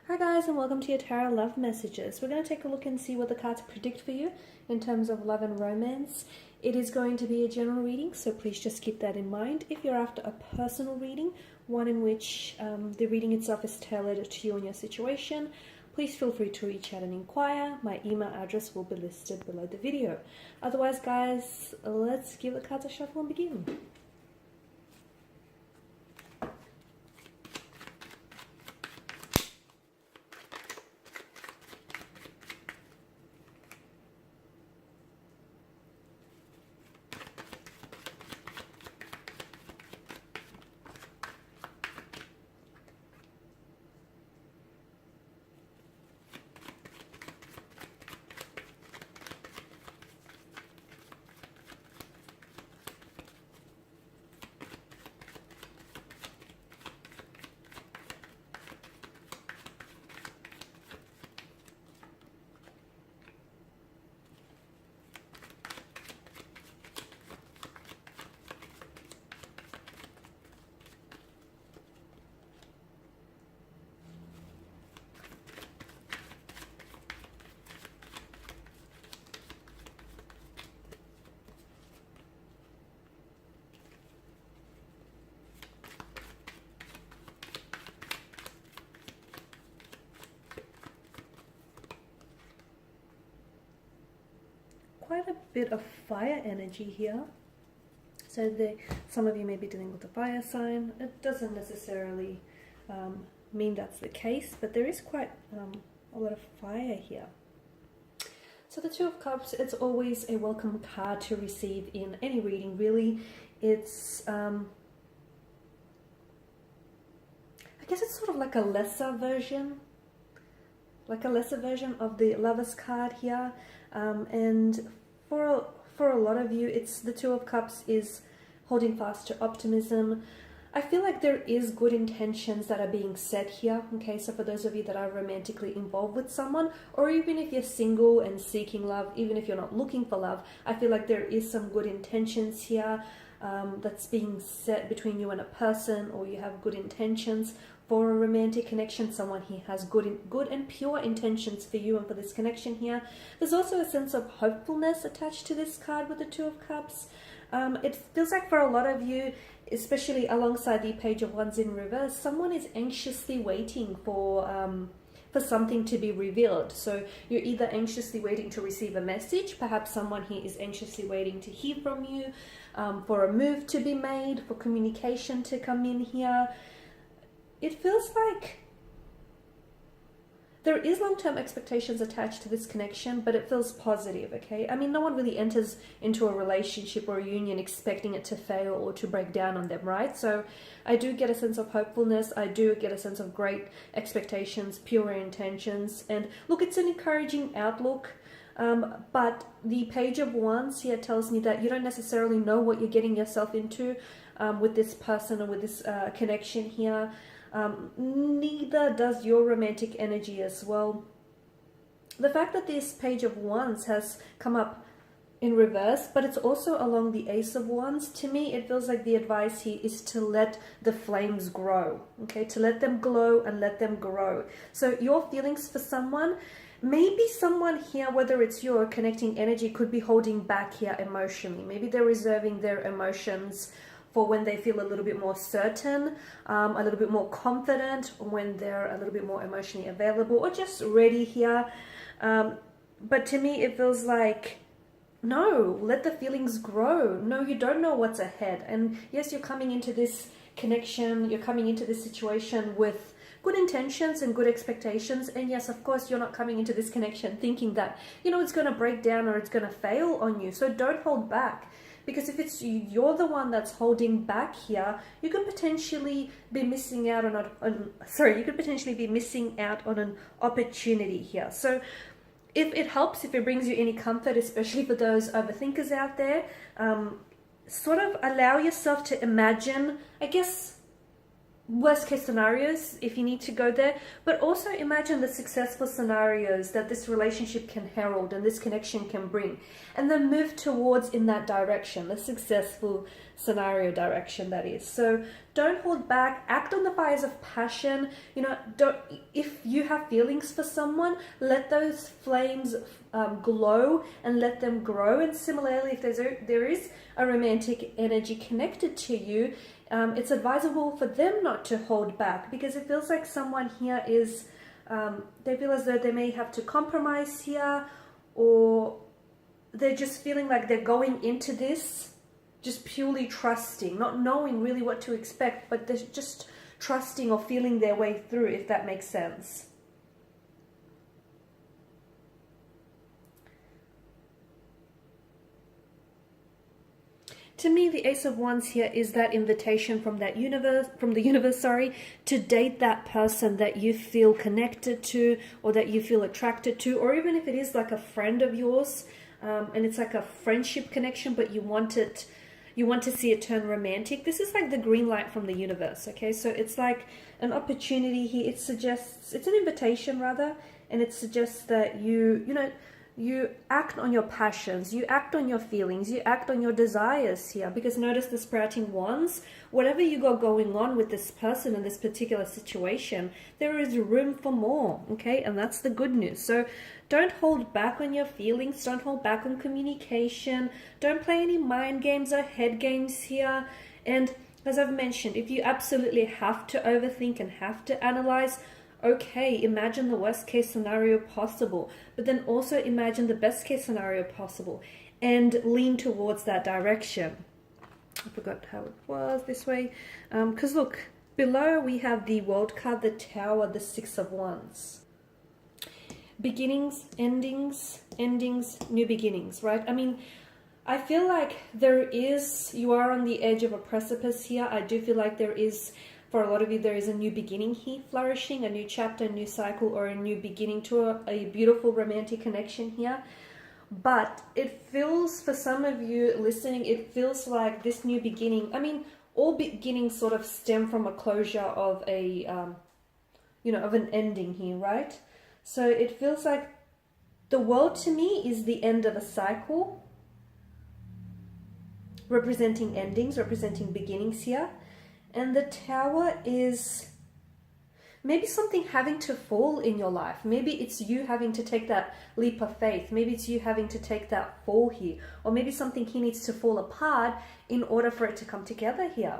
Hi guys, and welcome to your tarot love messages. We're going to take a look and see what the cards predict for you in terms of love and romance. It is going to be a general reading, so please just keep that in mind. If you're after a personal reading, one in which the reading itself is tailored to you and your situation, please feel free to reach out and inquire. My email address will be listed below the video. Otherwise, guys, let's give the cards a shuffle and begin. Quite a bit of fire energy here. So some of you may be dealing with a fire sign. It doesn't necessarily mean that's the case, but there is quite a lot of fire here. So the Two of Cups, it's always a welcome card to receive in any reading, really. It's, I guess it's sort of like a lesser version of the Lover's card here. And for a lot of you, it's the Two of Cups is holding fast to optimism. I feel like there is good intentions that are being said here. Okay, so for those of you that are romantically involved with someone, or even if you're single and seeking love, even if you're not looking for love, I feel like there is some good intentions here that's being said between you and a person, or you have good intentions for a romantic connection. Someone here has good and pure intentions for you and for this connection here. There's also a sense of hopefulness attached to this card with the Two of Cups. It feels like for a lot of you, especially alongside the Page of Wands in reverse, someone is anxiously waiting for something to be revealed. So you're either anxiously waiting to receive a message, perhaps someone here is anxiously waiting to hear from you, for a move to be made, for communication to come in here. It feels like there is long-term expectations attached to this connection, but it feels positive, okay? I mean, no one really enters into a relationship or a union expecting it to fail or to break down on them, right? So I do get a sense of hopefulness. I do get a sense of great expectations, pure intentions. And look, it's an encouraging outlook. But the Page of Wands here tells me that you don't necessarily know what you're getting yourself into with this person or with this connection here. Neither does your romantic energy as well. The fact that this Page of Wands has come up in reverse, but it's also along the Ace of Wands, to me it feels like the advice here is to let the flames grow, okay? To let them glow and let them grow. So your feelings for someone, maybe someone here, whether it's you or connecting energy, could be holding back here emotionally. Maybe they're reserving their emotions for when they feel a little bit more certain, a little bit more confident, when they're a little bit more emotionally available, or just ready here. But to me, it feels like, no, let the feelings grow. No, you don't know what's ahead. And yes, you're coming into this connection, you're coming into this situation with good intentions and good expectations. And yes, of course, you're not coming into this connection thinking that, you know, it's going to break down or it's going to fail on you. So don't hold back. Because if it's you're the one that's holding back here, you could potentially be missing out on an opportunity here. So if it helps, if it brings you any comfort, especially for those overthinkers out there, sort of allow yourself to imagine, I guess, worst case scenarios if you need to go there, but also imagine the successful scenarios that this relationship can herald and this connection can bring, and then move towards in that direction, the successful scenario direction, that is. So don't hold back, act on the fires of passion. You know, don't, if you have feelings for someone, let those flames glow and let them grow. And similarly, if there is a romantic energy connected to you, it's advisable for them not to hold back, because it feels like someone here is, they feel as though they may have to compromise here, or they're just feeling like they're going into this just purely trusting, not knowing really what to expect, but they're just trusting or feeling their way through, if that makes sense. To me, the Ace of Wands here is that invitation from the universe, to date that person that you feel connected to, or that you feel attracted to, or even if it is like a friend of yours, and it's like a friendship connection, but you want to see it turn romantic. This is like the green light from the universe, okay? So it's like an opportunity here. It suggests, it's an invitation rather, and it suggests that you act on your passions, you act on your feelings, you act on your desires here. Because notice the sprouting wands, whatever you got going on with this person in this particular situation, there is room for more, okay? And that's the good news. So don't hold back on your feelings, don't hold back on communication, don't play any mind games or head games here. And as I've mentioned, if you absolutely have to overthink and have to analyze, okay, imagine the worst case scenario possible, but then also imagine the best case scenario possible and lean towards that direction. I forgot how it was this way. Because look, below we have the World card, the Tower, the Six of Wands. Beginnings, endings, new beginnings, right? I mean, I feel like you are on the edge of a precipice here. I do feel like there is, for a lot of you, there is a new beginning here flourishing, a new chapter, a new cycle, or a new beginning to a beautiful romantic connection here. But it feels, for some of you listening, it feels like this new beginning, I mean, all beginnings sort of stem from a closure of of an ending here, right? So it feels like the World to me is the end of a cycle, representing endings, representing beginnings here. And the Tower is maybe something having to fall in your life. Maybe it's you having to take that leap of faith. Maybe it's you having to take that fall here. Or maybe something here needs to fall apart in order for it to come together here.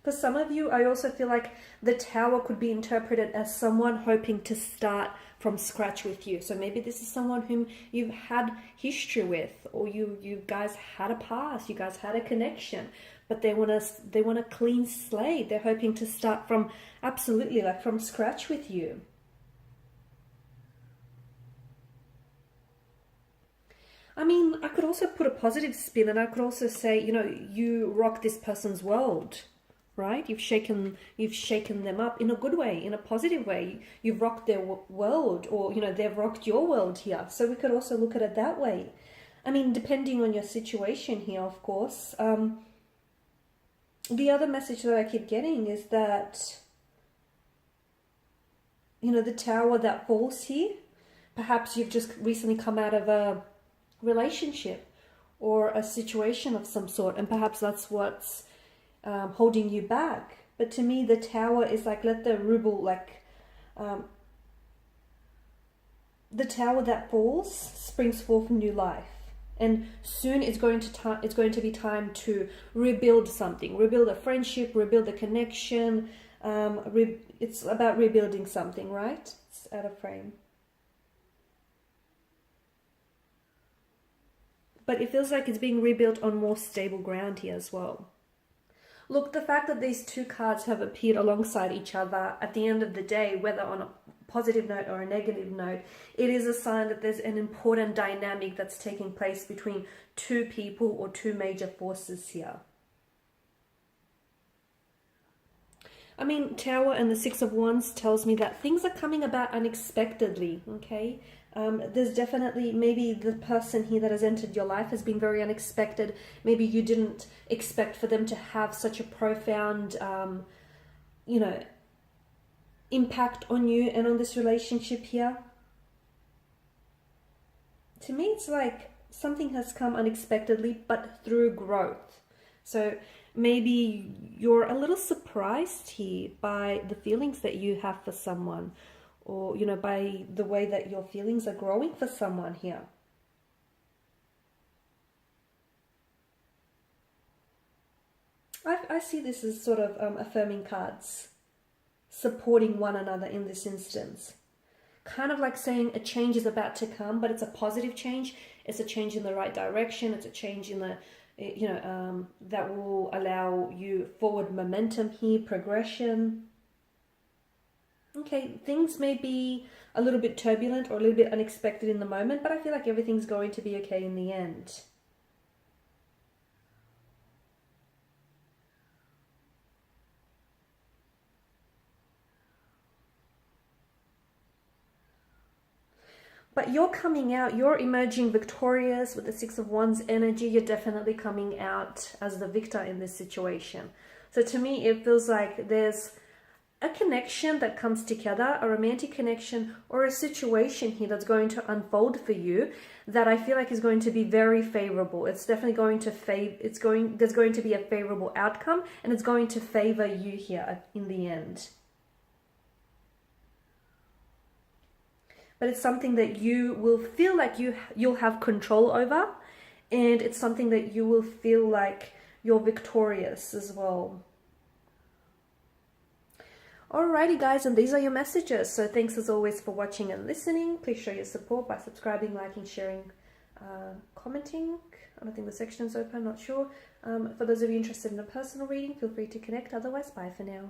For some of you, I also feel like the Tower could be interpreted as someone hoping to start from scratch with you. So maybe this is someone whom you've had history with, or you guys had a past, you guys had a connection, but they want a clean slate. They're hoping to start from absolutely like from scratch with you. I mean, I could also put a positive spin, and I could also say, you rock this person's world, right? You've shaken them up in a good way, in a positive way. You've rocked their world, or they've rocked your world here. So we could also look at it that way. I mean, depending on your situation here, of course. The other message that I keep getting is that, the Tower that falls here, perhaps you've just recently come out of a relationship or a situation of some sort, and perhaps that's what's holding you back. But to me, the Tower is like, let the ruble, the Tower that falls springs forth new life. And soon it's going to be time to rebuild something, rebuild a friendship, rebuild a connection. It's about rebuilding something, right? It's out of frame. But it feels like it's being rebuilt on more stable ground here as well. Look, the fact that these two cards have appeared alongside each other at the end of the day, whether on a positive note or a negative note, it is a sign that there's an important dynamic that's taking place between two people or two major forces here. I mean, Tower and the Six of Wands tells me that things are coming about unexpectedly, okay? There's definitely, maybe the person here that has entered your life has been very unexpected. Maybe you didn't expect for them to have such a profound you know, impact on you and on this relationship here. To me, it's like something has come unexpectedly, but through growth. So maybe you're a little surprised here by the feelings that you have for someone, or, you know, by the way that your feelings are growing for someone here. I see this as sort of affirming cards, supporting one another in this instance. Kind of like saying a change is about to come, but it's a positive change. It's a change in the right direction. It's a change in the, you know, that will allow you forward momentum here, progression. Okay, things may be a little bit turbulent or a little bit unexpected in the moment, but I feel like everything's going to be okay in the end. But you're coming out, you're emerging victorious with the Six of Wands energy. You're definitely coming out as the victor in this situation. So to me, it feels like there's a connection that comes together, a romantic connection or a situation here that's going to unfold for you that I feel like is going to be very favorable. It's definitely going to there's going to be a favorable outcome, and it's going to favor you here in the end. But it's something that you will feel like you'll have control over, and it's something that you will feel like you're victorious as well. Alrighty guys, and these are your messages. So thanks as always for watching and listening. Please show your support by subscribing, liking, sharing, commenting. I don't think the section is open, not sure. For those of you interested in a personal reading, feel free to connect. Otherwise, bye for now.